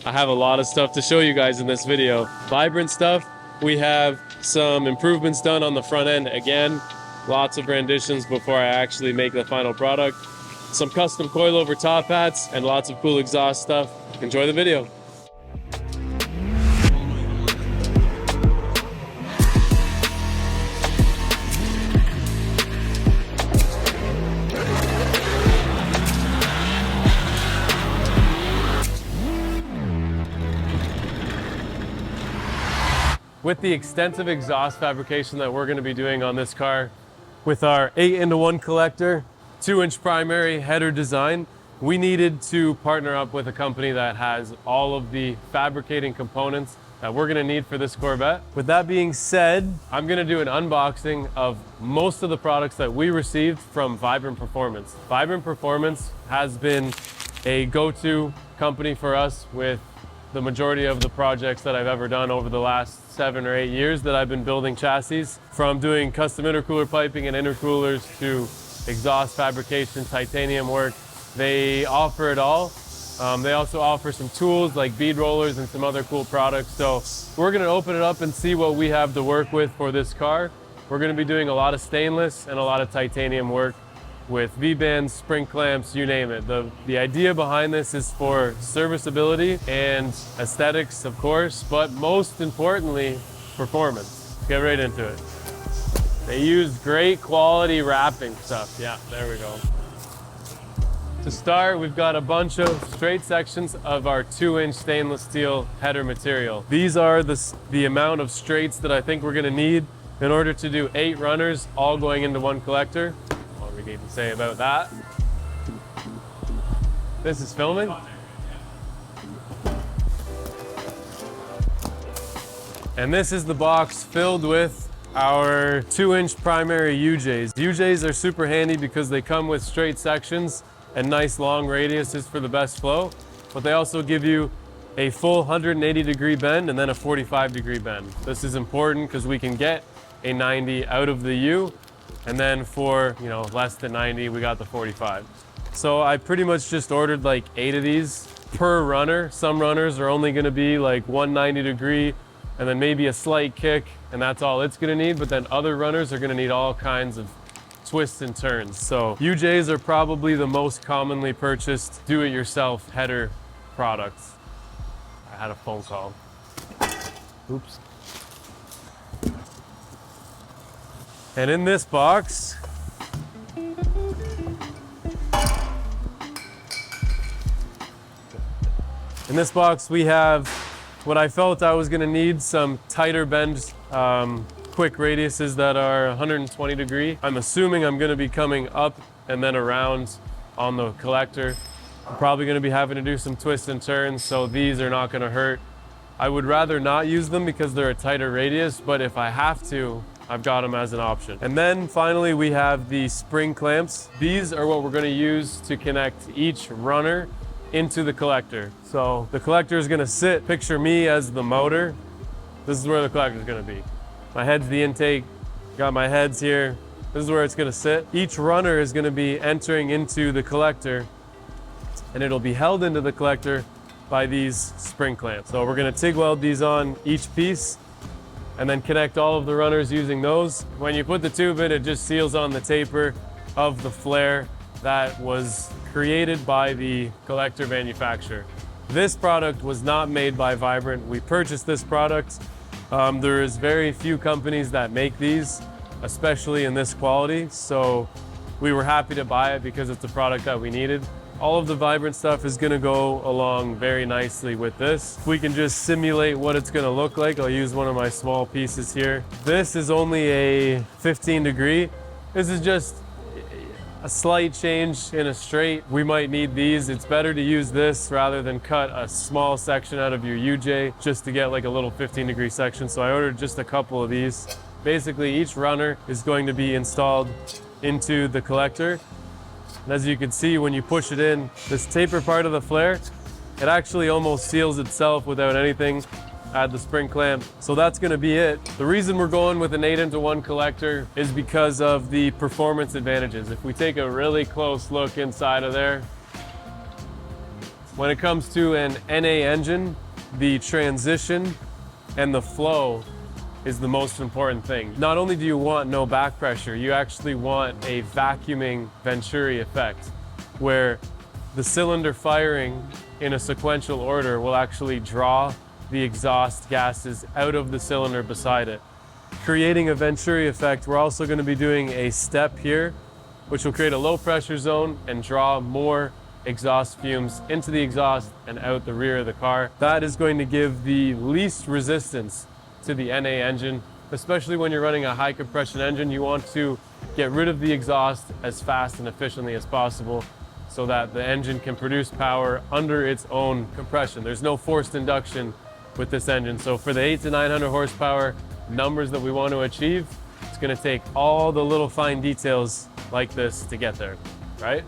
I have a lot of stuff to show you guys in this video. Vibrant stuff, we have some improvements done on the front end. Again, lots of renditions before I actually make the final product. Some custom coilover top hats and lots of cool exhaust stuff. Enjoy the video. With the extensive exhaust fabrication that we're going to be doing on this car, with our 8-into-1 collector, 2-inch primary header design, we needed to partner up with a company that has all of the fabricating components that we're going to need for this Corvette. With that being said, I'm going to do an unboxing of most of the products that we received from Vibrant Performance. Vibrant Performance has been a go-to company for us with the majority of the projects that I've ever done over the last 7 or 8 years that I've been building chassis, from doing custom intercooler piping and intercoolers to exhaust fabrication, titanium work. They offer it all. They also offer some tools like bead rollers and some other cool products. So we're going to open it up and see what we have to work with for this car. We're going to be doing a lot of stainless and a lot of titanium work with V-bands, spring clamps, you name it. The idea behind this is for serviceability and aesthetics, of course, but most importantly, performance. Let's get right into it. They use great quality wrapping stuff. Yeah, there we go. To start, we've got a bunch of straight sections of our 2-inch stainless steel header material. These are the amount of straights that I think we're gonna need in order to do 8 runners, all going into one collector. Need to say about that. This is filming. And this is the box filled with our 2-inch primary UJs. UJs are super handy because they come with straight sections and nice long radiuses for the best flow, but they also give you a full 180-degree bend and then a 45-degree bend. This is important because we can get a 90 out of the U, and then for, less than 90, we got the 45. So I pretty much just ordered like 8 of these per runner. Some runners are only gonna be like 190 degree and then maybe a slight kick, and that's all it's gonna need. But then other runners are gonna need all kinds of twists and turns. So UJs are probably the most commonly purchased do-it-yourself header products. I had a phone call. Oops. And in this box, we have what I felt I was gonna need: some tighter bend, quick radiuses that are 120 degree. I'm assuming I'm gonna be coming up and then around on the collector. I'm probably gonna be having to do some twists and turns, so these are not gonna hurt. I would rather not use them because they're a tighter radius, but if I have to, I've got them as an option. And then finally, we have the spring clamps. These are what we're gonna use to connect each runner into the collector. So the collector is gonna sit, picture me as the motor. This is where the collector is gonna be. My head's the intake, got my heads here. This is where it's gonna sit. Each runner is gonna be entering into the collector, and it'll be held into the collector by these spring clamps. So we're gonna TIG weld these on each piece and then connect all of the runners using those. When you put the tube in, it just seals on the taper of the flare that was created by the collector manufacturer. This product was not made by Vibrant. We purchased this product. There is very few companies that make these, especially in this quality. So we were happy to buy it because it's a product that we needed. All of the Vibrant stuff is gonna go along very nicely with this. If we can just simulate what it's gonna look like, I'll use one of my small pieces here. This is only a 15 degree. This is just a slight change in a straight. We might need these. It's better to use this rather than cut a small section out of your UJ just to get like a little 15-degree section. So I ordered just a couple of these. Basically, each runner is going to be installed into the collector. And as you can see, when you push it in, this taper part of the flare, it actually almost seals itself without anything. Add the spring clamp. So that's gonna be it. The reason we're going with an 8-into-1 collector is because of the performance advantages. If we take a really close look inside of there, When it comes to an NA engine, the transition and the flow is the most important thing. Not only do you want no back pressure, you actually want a vacuuming Venturi effect, where the cylinder firing in a sequential order will actually draw the exhaust gases out of the cylinder beside it. Creating a Venturi effect, we're also going to be doing a step here, which will create a low pressure zone and draw more exhaust fumes into the exhaust and out the rear of the car. That is going to give the least resistance to the NA engine, especially when you're running a high compression engine. You want to get rid of the exhaust as fast and efficiently as possible so that the engine can produce power under its own compression. There's no forced induction with this engine. So for the 800 to 900 horsepower numbers that we want to achieve, it's going to take all the little fine details like this to get there, right?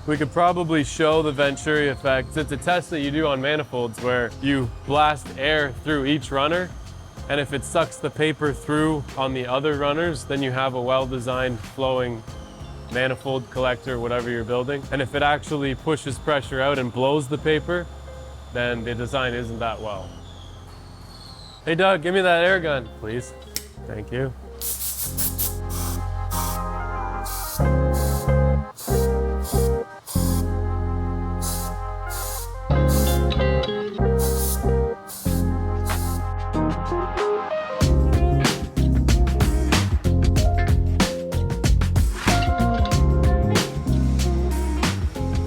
We could probably show the Venturi effect. It's a test that you do on manifolds where you blast air through each runner, and if it sucks the paper through on the other runners, then you have a well-designed flowing manifold collector, whatever you're building. And if it actually pushes pressure out and blows the paper, then the design isn't that well. Hey Doug, give me that air gun, please. Thank you.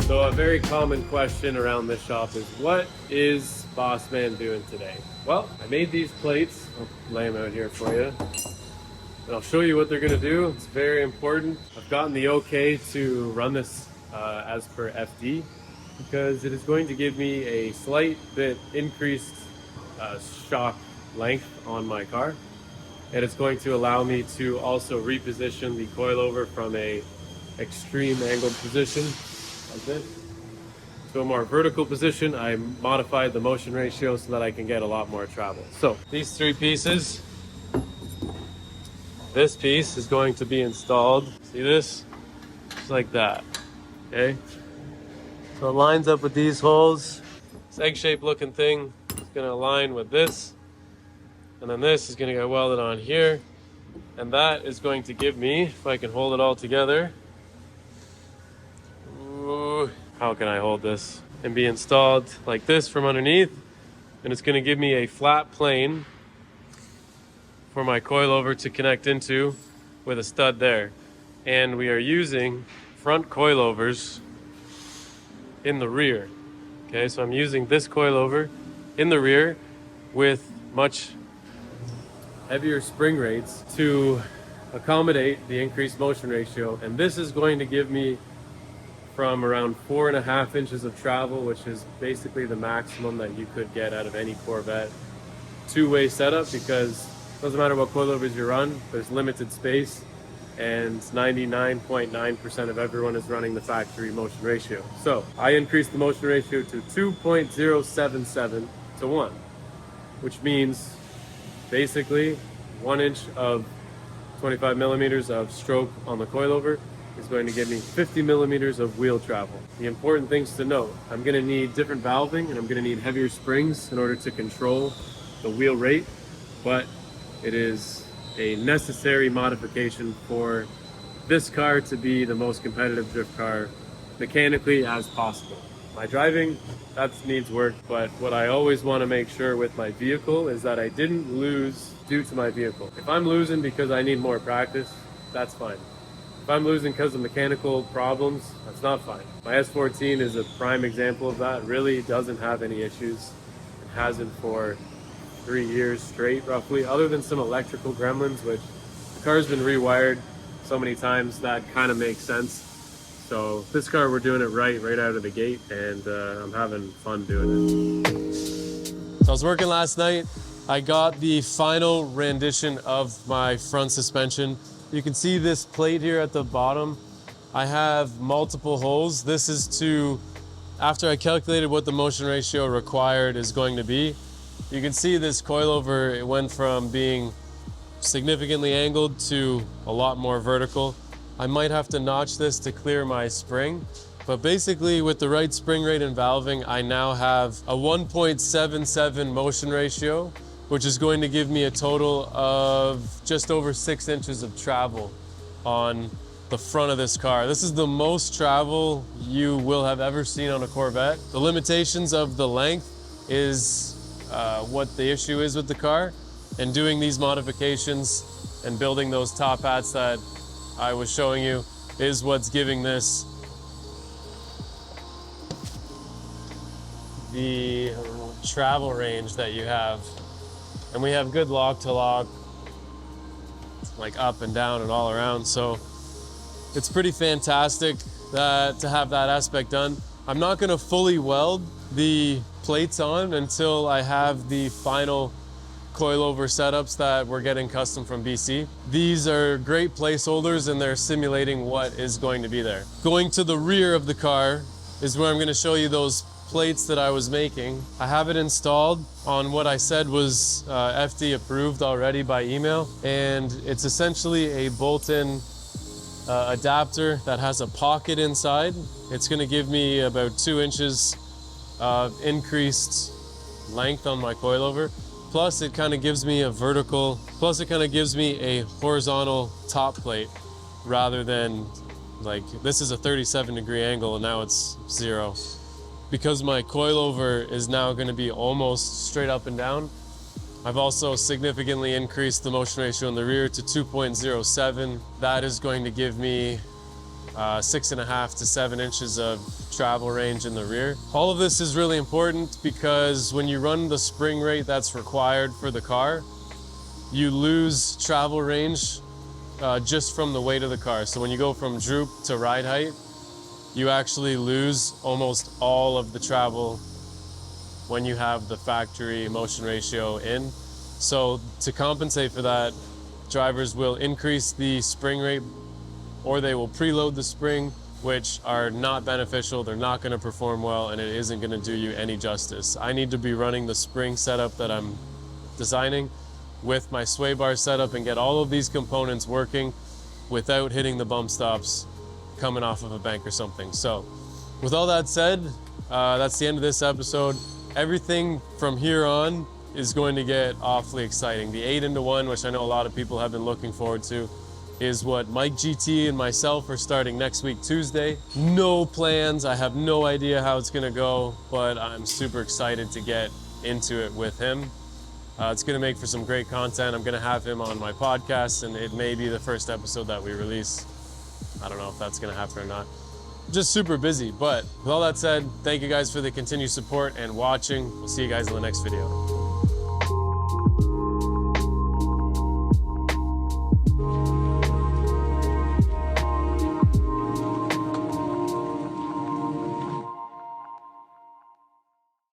So a very common question around this shop is, what is Boss Man doing today? Well, I made these plates. I'll lay them out here for you. And I'll show you what they're gonna do. It's very important. I've gotten the okay to run this as per FD, because it is going to give me a slight bit increased shock length on my car. And it's going to allow me to also reposition the coilover from a extreme angled position like this to a more vertical position. I modified the motion ratio so that I can get a lot more travel. So these three pieces, this piece is going to be installed. See this? Just like that, okay? So it lines up with these holes. This egg-shaped looking thing is gonna align with this. And then this is gonna get welded on here. And that is going to give me, if I can hold it all together, how can I hold this? And be installed like this from underneath. And it's gonna give me a flat plane for my coilover to connect into with a stud there. And we are using front coilovers in the rear. Okay, so I'm using this coilover in the rear with much heavier spring rates to accommodate the increased motion ratio. And this is going to give me from around 4.5 inches of travel, which is basically the maximum that you could get out of any Corvette two-way setup, because it doesn't matter what coilovers you run, there's limited space, and 99.9% of everyone is running the factory motion ratio. So I increased the motion ratio to 2.077 to 1, which means basically 1 inch of 25 millimeters of stroke on the coilover is going to give me 50 millimeters of wheel travel. The important things to note, I'm gonna need different valving and I'm gonna need heavier springs in order to control the wheel rate, but it is a necessary modification for this car to be the most competitive drift car mechanically as possible. My driving, that needs work, but what I always want to make sure with my vehicle is that I didn't lose due to my vehicle. If I'm losing because I need more practice, that's fine. If I'm losing because of mechanical problems, that's not fine. My S14 is a prime example of that. It really doesn't have any issues. It hasn't for 3 years straight, roughly, other than some electrical gremlins, which the car's been rewired so many times that kind of makes sense. So this car, we're doing it right out of the gate, and I'm having fun doing it. So I was working last night. I got the final rendition of my front suspension. You can see this plate here at the bottom. I have multiple holes. This is to, after I calculated what the motion ratio required is going to be, you can see this coilover, it went from being significantly angled to a lot more vertical. I might have to notch this to clear my spring. But basically, with the right spring rate and valving, I now have a 1.77 motion ratio, which is going to give me a total of just over 6 inches of travel on the front of this car. This is the most travel you will have ever seen on a Corvette. The limitations of the length is what the issue is with the car, and doing these modifications and building those top hats that I was showing you is what's giving this the travel range that you have. And we have good lock to lock, like up and down and all around. So it's pretty fantastic that to have that aspect done. I'm not gonna fully weld the plates on until I have the final coilover setups that we're getting custom from BC. These are great placeholders and they're simulating what is going to be there. Going to the rear of the car is where I'm gonna show you those plates that I was making. I have it installed on what I said was FD approved already by email, and it's essentially a bolt-in adapter that has a pocket inside. It's going to give me about 2 inches of increased length on my coilover. Plus it kind of gives me a horizontal top plate rather than, like, this is a 37-degree angle and now it's 0. Because my coilover is now going to be almost straight up and down, I've also significantly increased the motion ratio in the rear to 2.07. That is going to give me 6.5 to 7 inches of travel range in the rear. All of this is really important because when you run the spring rate that's required for the car, you lose travel range just from the weight of the car. So when you go from droop to ride height, you actually lose almost all of the travel when you have the factory motion ratio in. So to compensate for that, drivers will increase the spring rate or they will preload the spring, which are not beneficial. They're not going to perform well and it isn't going to do you any justice. I need to be running the spring setup that I'm designing with my sway bar setup and get all of these components working without hitting the bump stops coming off of a bank or something. So with all that said, that's the end of this episode. Everything from here on is going to get awfully exciting. The 8-into-1, which I know a lot of people have been looking forward to, is what Mike GT and myself are starting next week, Tuesday. No plans, I have no idea how it's gonna go, but I'm super excited to get into it with him. It's gonna make for some great content. I'm gonna have him on my podcast and it may be the first episode that we release. I don't know if that's gonna happen or not. Just super busy, but with all that said, thank you guys for the continued support and watching. We'll see you guys in the next video.